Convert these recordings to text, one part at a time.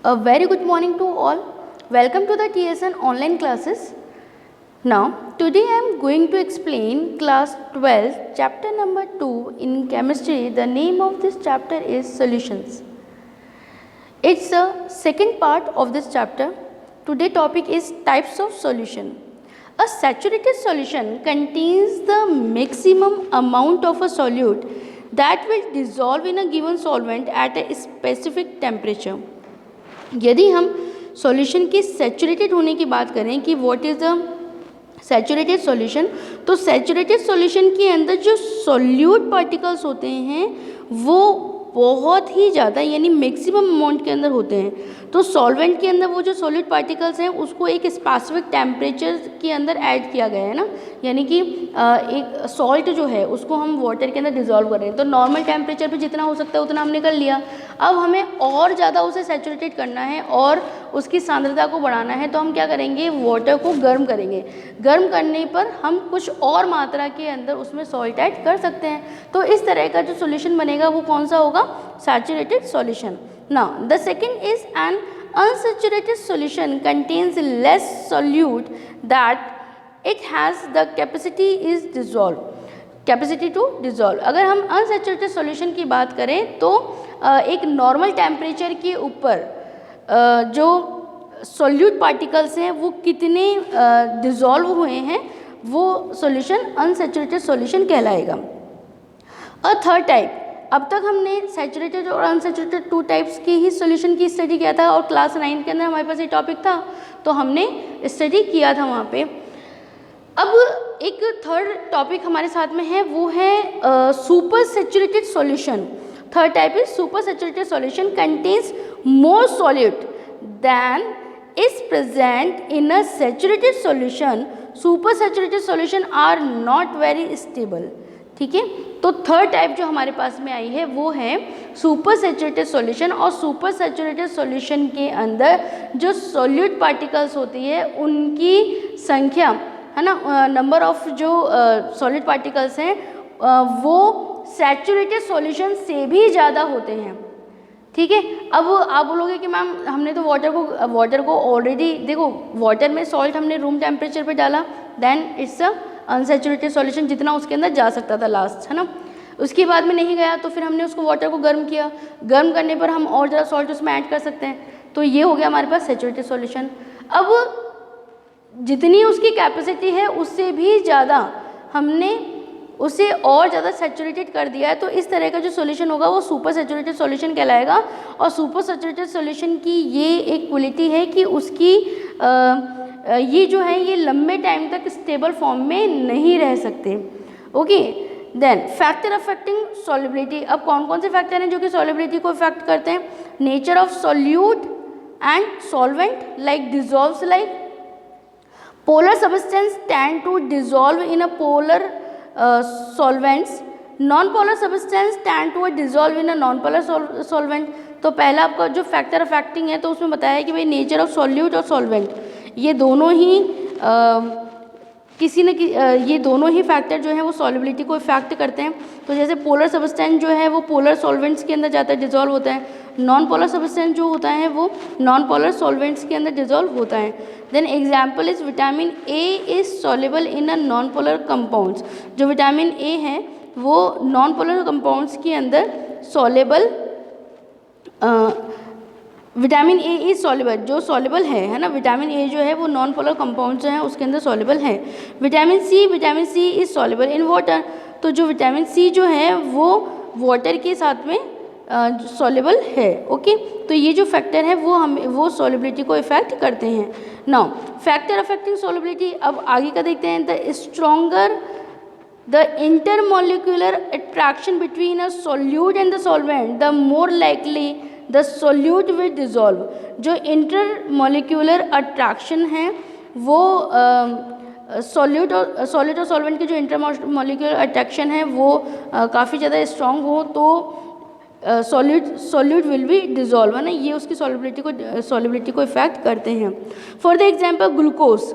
A very good morning to all. Welcome to the TSN online classes. Now, today I am going to explain class 12, chapter number 2 in chemistry. The name of this chapter is solutions. It's the second part of this chapter. Today's topic is types of solution. A saturated solution contains the maximum amount of a solute that will dissolve in a given solvent at a specific temperature. यदि हम solution की saturated होने की बात करें कि what is the saturated solution, तो saturated solution के अंदर जो सॉल्यूट पार्टिकल्स होते हैं वो बहुत ही ज़्यादा यानी मैक्सिमम अमाउंट के अंदर होते हैं। तो सॉल्वेंट के अंदर वो जो सॉलिड पार्टिकल्स हैं उसको एक स्पेसिफिक टेम्परेचर के अंदर ऐड किया गया है ना, यानी कि एक सॉल्ट जो है उसको हम वाटर के अंदर डिज़ोल्व कर रहे हैं। तो नॉर्मल टेम्परेचर पे जितना हो सकता है उतना हमने कर लिया। अब हमें और ज़्यादा उसे सैचुरेटेड करना है और उसकी सांद्रता को बढ़ाना है, तो हम क्या करेंगे, वाटर को गर्म करेंगे। गर्म करने पर हम कुछ और मात्रा के अंदर उसमें सॉल्ट ऐड कर सकते हैं। तो इस तरह का जो सॉल्यूशन बनेगा वो कौन सा होगा, saturated solution. Now, the second is an unsaturated solution contains less solute that it has the capacity to dissolve. अगर हम unsaturated solution की बात करें तो एक नॉर्मल टेम्परेचर के ऊपर जो solute particles हैं वो कितने डिज़ोल्व हुए हैं वो solution unsaturated solution कहलाएगा। A third type, अब तक हमने सैचुरेटेड और अनसैचुरेटेड टू टाइप्स की ही सॉल्यूशन की स्टडी किया था और क्लास 9 के अंदर हमारे पास ये टॉपिक था तो हमने स्टडी किया था वहाँ पे। अब एक थर्ड टॉपिक हमारे साथ में है, वो है super saturated solution. Third type is super saturated solution contains more solute than is present in a saturated solution. Super saturated solution are not very stable. ठीक है, तो थर्ड टाइप जो हमारे पास में आई है वो है सुपर सैचुरेटेड सॉल्यूशन। और सुपर सैचुरेटेड सॉल्यूशन के अंदर जो सॉल्यूट पार्टिकल्स होती है उनकी संख्या है ना, नंबर ऑफ जो सॉलिड पार्टिकल्स हैं वो सैचुरेटेड सॉल्यूशन से भी ज़्यादा होते हैं। ठीक है, अब आप बोलोगे कि मैम हमने तो वाटर को ऑलरेडी, देखो वाटर में सॉल्ट हमने रूम टेम्परेचर पे डाला, then it's a unsaturated solution जितना उसके अंदर जा सकता था लास्ट, है ना। उसके बाद में नहीं गया तो फिर हमने उसको वाटर को गर्म किया, गर्म करने पर हम और ज़्यादा सॉल्ट उसमें ऐड कर सकते हैं, तो ये हो गया हमारे पास सैचुरेटेड सॉल्यूशन। अब जितनी उसकी कैपेसिटी है उससे भी ज़्यादा हमने उसे और ज़्यादा सैचुरेटेड कर दिया है, तो इस तरह का जो सॉल्यूशन होगा वो सुपर सैचुरेटेड सॉल्यूशन कहलाएगा। और सुपर सैचुरेटेड सॉल्यूशन की ये एक क्वालिटी है कि उसकी ये जो है ये लंबे टाइम तक स्टेबल फॉर्म में नहीं रह सकते। Okay, then factor affecting solubility. अब कौन कौन से फैक्टर हैं जो कि सॉल्युबिलिटी को इफेक्ट करते हैं, nature of solute and solvent like dissolves like polar substance tend to dissolve in a polar solvents, non polar substance tend to dissolve in a non polar solvent. तो पहला आपका जो फैक्टर अफेक्टिंग है तो उसमें बताया है कि भाई नेचर ऑफ सॉल्यूट और सॉल्वेंट ये दोनों ही ये दोनों ही फैक्टर जो हैं वो सॉल्युबिलिटी को इफेक्ट करते हैं। तो जैसे पोलर सब्सटेंस जो है वो पोलर सॉल्वेंट्स के अंदर जाता है, डिजॉल्व होता है। नॉन पोलर सब्सटेंस जो होता है वो नॉन पोलर सॉल्वेंट्स के अंदर डिजॉल्व होता है। Then example is vitamin A is soluble in a non polar compounds. जो विटामिन ए है वो नॉन पोलर कंपाउंड्स के अंदर soluble, vitamin A is soluble, जो सॉल्युबल है ना, विटामिन ए जो है वो नॉन पोलर कंपाउंड जो है उसके अंदर सॉल्युबल है। Vitamin C is soluble in water. तो जो विटामिन सी जो है वो वाटर के साथ में सॉल्युबल है। ओके, तो ये जो फैक्टर है वो सॉल्युबिलिटी को इफेक्ट करते हैं। नाउ फैक्टर अफेक्टिंग सॉल्युबिलिटी, अब आगे का देखते हैं। The stronger the intermolecular attraction between a solute and the solvent, the more likely the solute will dissolve। जो intermolecular attraction है वो सॉल्यूट और सॉल्वेंट की जो इंटरमोलिकुलर अट्रैक्शन है वो काफ़ी ज़्यादा स्ट्रॉन्ग हो तो सॉल्यूट विल बी डिजॉल्व, है ना, ये उसकी सॉल्युबिलिटी को इफेक्ट करते हैं। For the example glucose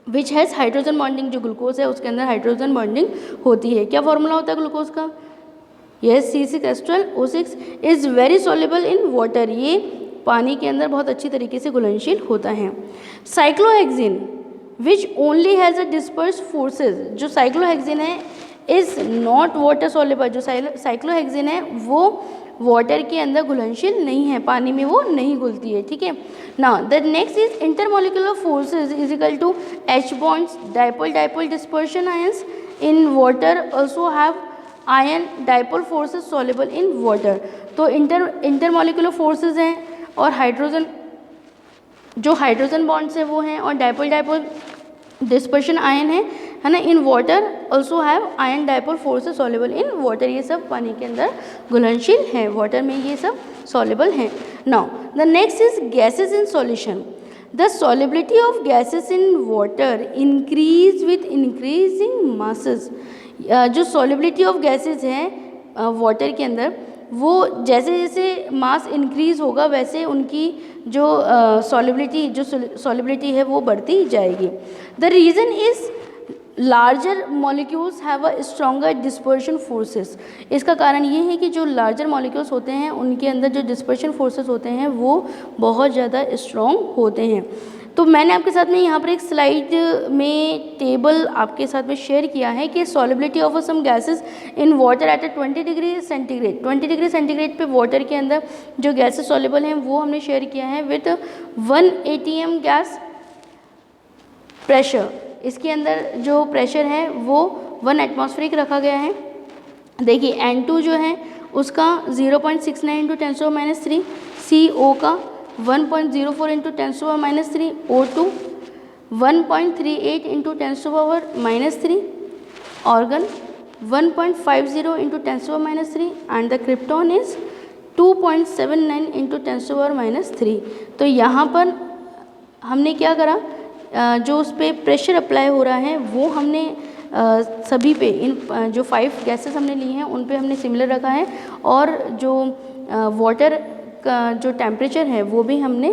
which has hydrogen bonding, जो ग्लूकोज है उसके अंदर हाइड्रोजन बॉन्डिंग होती है। क्या फॉर्मूला होता है ग्लूकोज का, yes C6H12O6 is very soluble in water. ये पानी के अंदर बहुत अच्छी तरीके से घुलनशील होता है। Cyclohexene which only has a disperse forces, जो साइक्लोहेक्सिन है इज़ नॉट वाटर सॉल्युबल, जो साइक्लोहेक्सिन है वो वाटर के अंदर घुलनशील नहीं है, पानी में वो नहीं घुलती है, ठीक है। Now the next is intermolecular forces is equal to H bonds, dipole dispersion ions in water also have ion dipole forces soluble in water। तो इंटरमोलिकुलर फोर्सेस हैं और हाइड्रोजन जो हाइड्रोजन बॉन्ड्स है वो हैं और डाइपोल डिस्पर्शन आयन है ना, in water also have ion dipole forces soluble in water. ये सब पानी के अंदर घुलनशील है, वाटर में ये सब सॉल्युबल हैं। Now the next is gases in solution. The solubility of gases in water increase with increasing masses. जो सॉल्युबिलिटी ऑफ गैसेस हैं वाटर के अंदर, वो जैसे जैसे मास इंक्रीज होगा वैसे उनकी जो सॉल्युबिलिटी है वो बढ़ती जाएगी। The reason is larger molecules have a stronger dispersion forces. इसका कारण ये है कि जो लार्जर मॉलिक्यूल्स होते हैं उनके अंदर जो डिस्पर्शन फोर्सेस होते हैं वो बहुत ज़्यादा स्ट्रॉन्ग होते हैं। तो मैंने आपके साथ में यहाँ पर एक स्लाइड में टेबल आपके साथ में शेयर किया है कि solubility of some gases in water at 20 degree centigrade, 20 degree centigrade पे वाटर के अंदर जो गैसेस सॉल्युबल हैं वो हमने शेयर किया है विथ 1 atm गैस प्रेशर। इसके अंदर जो प्रेशर है वो 1 एटमॉस्फेरिक रखा गया है। देखिए N2 जो है उसका 0.69 × 10⁻³ CO का 1.04 × 10⁻³ O2 1.38 × 10⁻³ organ 1.50 × 10⁻³ and the krypton is 2.79 × 10⁻³। तो यहाँ पर हमने क्या करा, जो उस पर प्रेशर अप्लाई हो रहा है वो हमने सभी पे इन जो 5 गैसेस हमने ली हैं उन पे हमने सिमिलर रखा है, और जो वाटर का जो टेम्परेचर है वो भी हमने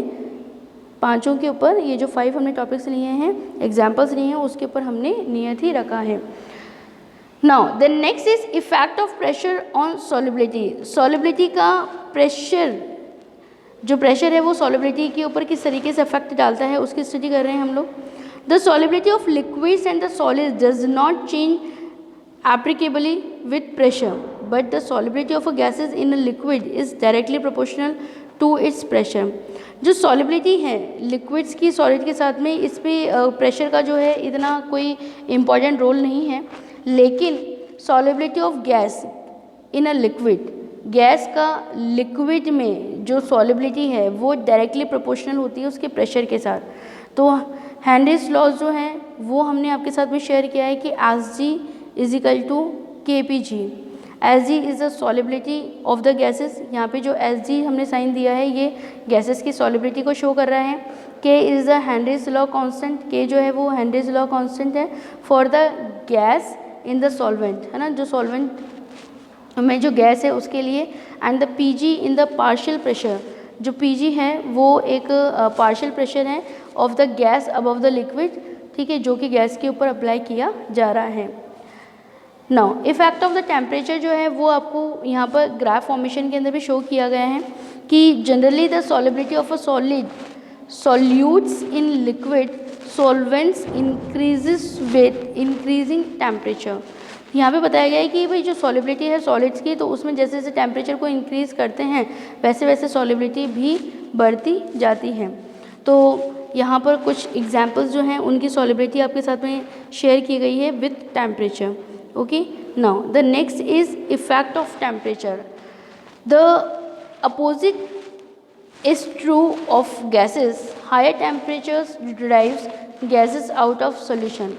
पांचों के ऊपर, ये जो 5 हमने टॉपिक्स लिए हैं, एग्जाम्पल्स लिए हैं, उसके ऊपर हमने नियत ही रखा है। Now the next is effect of pressure on solubility. Solubility का प्रेशर, जो प्रेशर है वो सॉल्युबिलिटी के ऊपर किस तरीके से इफेक्ट डालता है उसकी स्टडी कर रहे हैं हम लोग। The solubility of liquids and the solids does not change applicably with pressure, but the solubility of a gases in a liquid is directly proportional to its pressure. जो सॉल्युबिलिटी है लिक्विड्स की solid के साथ में, इस पर pressure का जो है इतना कोई इम्पॉर्टेंट रोल नहीं है, लेकिन solubility of gas in a liquid, gas का लिक्विड में जो सॉल्युबिलिटी है वो डायरेक्टली प्रोपोर्शनल होती है उसके प्रेशर के साथ। तो हेनरीज लॉज जो है वो हमने आपके साथ में शेयर किया है कि Sg = Kpg। Sg is the solubility of the gases. यहाँ पे जो Sg हमने साइन दिया है ये गैसेस की सॉल्युबिलिटी को शो कर रहा है। K is the Henry's law constant, K जो है वो हेनरीज लॉ कांस्टेंट है for the gas in the solvent, है ना, जो सॉल्वेंट में जो गैस है उसके लिए। And the Pg in the partial pressure, जो Pg है वो एक पार्शियल प्रेशर है of the gas above the liquid, ठीक है, जो कि गैस के ऊपर अप्लाई किया जा रहा है। Now effect of the temperature जो है वो आपको यहाँ पर ग्राफ फॉर्मेशन के अंदर भी शो किया गया है कि generally the solubility of a solid solutes in liquid solvents increases with increasing temperature. यहाँ पे बताया गया है कि भाई जो सॉल्युबिलिटी है सॉलिड्स की, तो उसमें जैसे जैसे टेम्परेचर को इंक्रीज़ करते हैं वैसे वैसे सॉल्युबिलिटी भी बढ़ती जाती है। तो यहाँ पर कुछ एग्जांपल्स जो हैं उनकी सॉल्युबिलिटी आपके साथ में शेयर की गई है with temperature. Okay, now the next is effect of temperature. The opposite is true of gases. Higher temperatures drives gases out of solution.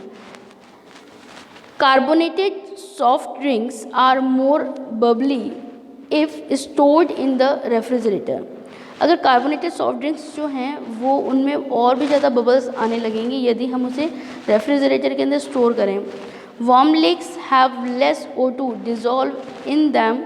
Carbonated soft drinks are more bubbly if stored in the refrigerator. अगर carbonated soft drinks जो हैं वो उनमें और भी ज़्यादा bubbles आने लगेंगे यदि हम उसे रेफ्रिजरेटर के अंदर स्टोर करें। Warm lakes have less O2 dissolve in them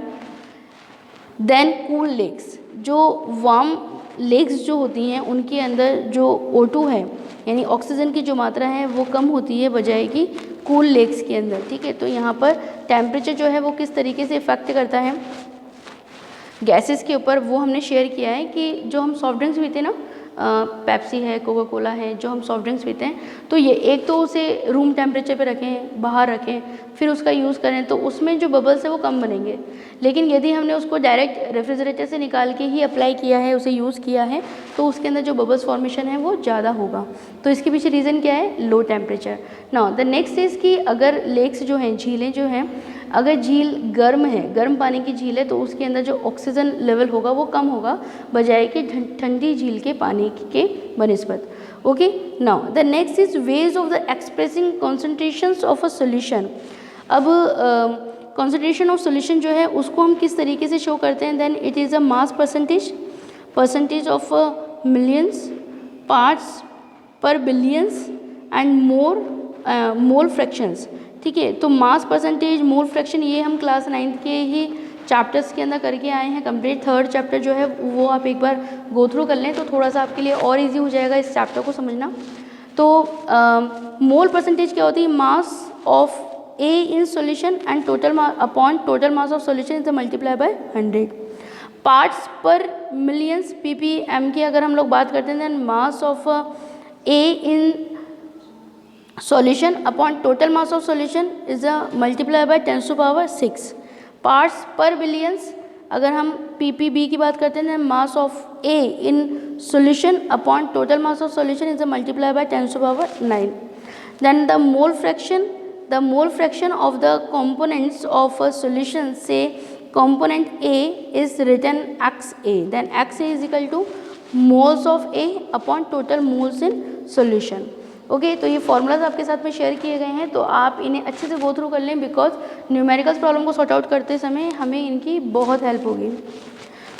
then cool lakes. जो वार्म लेक्स जो होती हैं उनके अंदर जो O2 है यानी ऑक्सीजन की जो मात्रा है वो कम होती है बजाय कि कूल लेक्स के अंदर, ठीक है। तो यहाँ पर टेम्परेचर जो है वो किस तरीके से इफेक्ट करता है, गैसेस के ऊपर, वो हमने शेयर किया है कि जो हम सॉफ्ट ड्रिंक्स पीते हैं ना, पेप्सी है, कोका कोला है, जो हम सॉफ्ट ड्रिंक्स पीते हैं, तो ये एक तो उसे रूम टेम्परेचर पे रखें, बाहर रखें, फिर उसका यूज़ करें, तो उसमें जो बबल्स है वो कम बनेंगे। लेकिन यदि हमने उसको डायरेक्ट रेफ्रिजरेटर से निकाल के ही अप्लाई किया है, उसे यूज़ किया है, तो उसके अंदर जो बबल्स फॉर्मेशन है वो ज़्यादा होगा। तो इसके पीछे रीज़न क्या है? Low temperature. Now the next is कि अगर लेक्स जो हैं, झीलें जो हैं, अगर झील गर्म है, गर्म पानी की झील है, तो उसके अंदर जो ऑक्सीजन लेवल होगा वो कम होगा बजाय कि ठंडी झील के पानी के बनिस्बत। Okay, now the next is ways of the expressing concentrations of a solution. अब कॉन्सेंट्रेशन ऑफ सोल्यूशन जो है उसको हम किस तरीके से शो करते हैं? Then it is a mass percentage of millions, parts per billions and mole fractions. ठीक है, तो मास परसेंटेज, मोल फ्रैक्शन, ये हम क्लास 9th के ही चैप्टर्स के अंदर करके आए हैं कंप्लीट। 3rd चैप्टर जो है वो आप एक बार गो थ्रू कर लें तो थोड़ा सा आपके लिए और इजी हो जाएगा इस चैप्टर को समझना। तो मोल परसेंटेज क्या होती है? Mass of A in solution and total upon total mass of solution is multiply by 100। Parts per millions, ppm की अगर हम लोग बात करते हैं, then mass of A in solution upon total mass of solution is a multiply by 10⁶। parts per billions अगर हम ppb की बात करते हैं, mass of A in solution upon total mass of solution is a multiply by 10⁹। then the mole fraction of the components of a solution, say component A is written XA, then XA is equal to moles of A upon total moles in solution। Okay, तो ये formulas आपके साथ में share किए गए हैं, तो आप इन्हें अच्छे से गो थ्रू कर लें, बिकॉज न्यूमेरिकल्स प्रॉब्लम को सॉर्ट आउट करते समय हमें इनकी बहुत हेल्प होगी।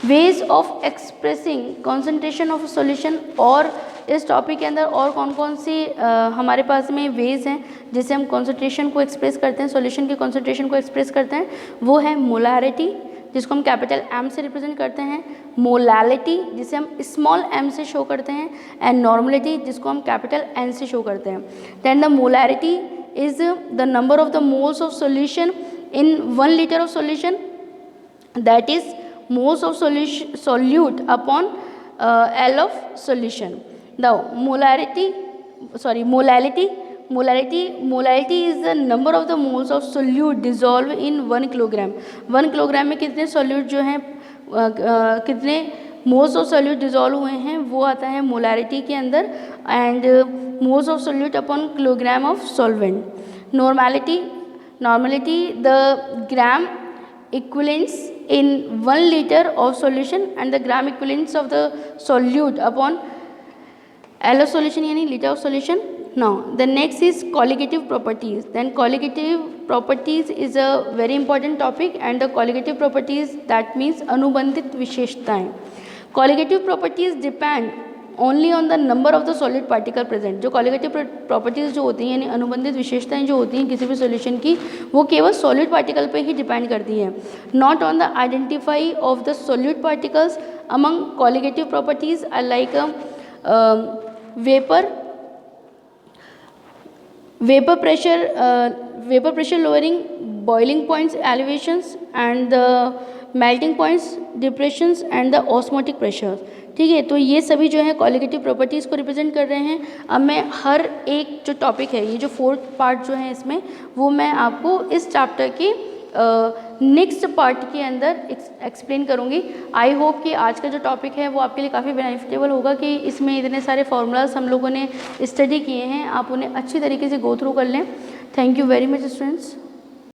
Ways of expressing concentration of solution, और इस टॉपिक के अंदर और कौन कौन सी हमारे पास में वेज हैं जिससे हम कॉन्सेंट्रेशन को एक्सप्रेस करते हैं, सॉल्यूशन के कॉन्सेंट्रेशन को एक्सप्रेस करते हैं। वो है मोलारिटी, जिसको हम कैपिटल M से रिप्रेजेंट करते हैं, मोलालिटी जिसे हम स्मॉल m से शो करते हैं, एंड नॉर्मलिटी जिसको हम कैपिटल N से शो करते हैं। Then the molarity is the number of the moles of solution in 1 litre of solution, that is moles of solute upon L of solution. The molality is the number of the moles of solute dissolve in 1 kilogram. 1 kilogram में कितने solute जो हैं, कितने moles of solute dissolve हुए हैं, वो आता है मोलारिटी के अंदर, and moles of solute upon kilogram of solvent. Normality the gram equivalents in 1 litre of solution and the gram equivalents of the solute upon L of solution यानी litre of solution. Now the next is colligative properties. Then colligative properties is a very important topic, and the colligative properties, that means अनुबंधित विशेषताएं। Colligative properties depend only on the number of the solid particle present। जो colligative properties जो होती हैं यानी अनुबंधित विशेषताएं जो होती हैं किसी भी solution की, वो केवल solid particle पे ही depend करती हैं, not on the identify of the solute particles। Among colligative properties are like vapor pressure lowering, boiling points elevations, and the melting points depressions, and the osmotic pressure। ठीक है, तो ये सभी जो है क्वालिटेटिव प्रॉपर्टीज़ को रिप्रेजेंट कर रहे हैं। अब मैं हर एक जो टॉपिक है, ये जो 4th पार्ट जो है इसमें, वो मैं आपको इस चैप्टर के नेक्स्ट पार्ट के अंदर एक्सप्लेन करूँगी। आई होप कि आज का जो टॉपिक है वो आपके लिए काफ़ी बेनिफिटेबल होगा, कि इसमें इतने सारे फार्मूलाज हम लोगों ने स्टडी किए हैं, आप उन्हें अच्छी तरीके से गो थ्रू कर लें। Thank you very much students.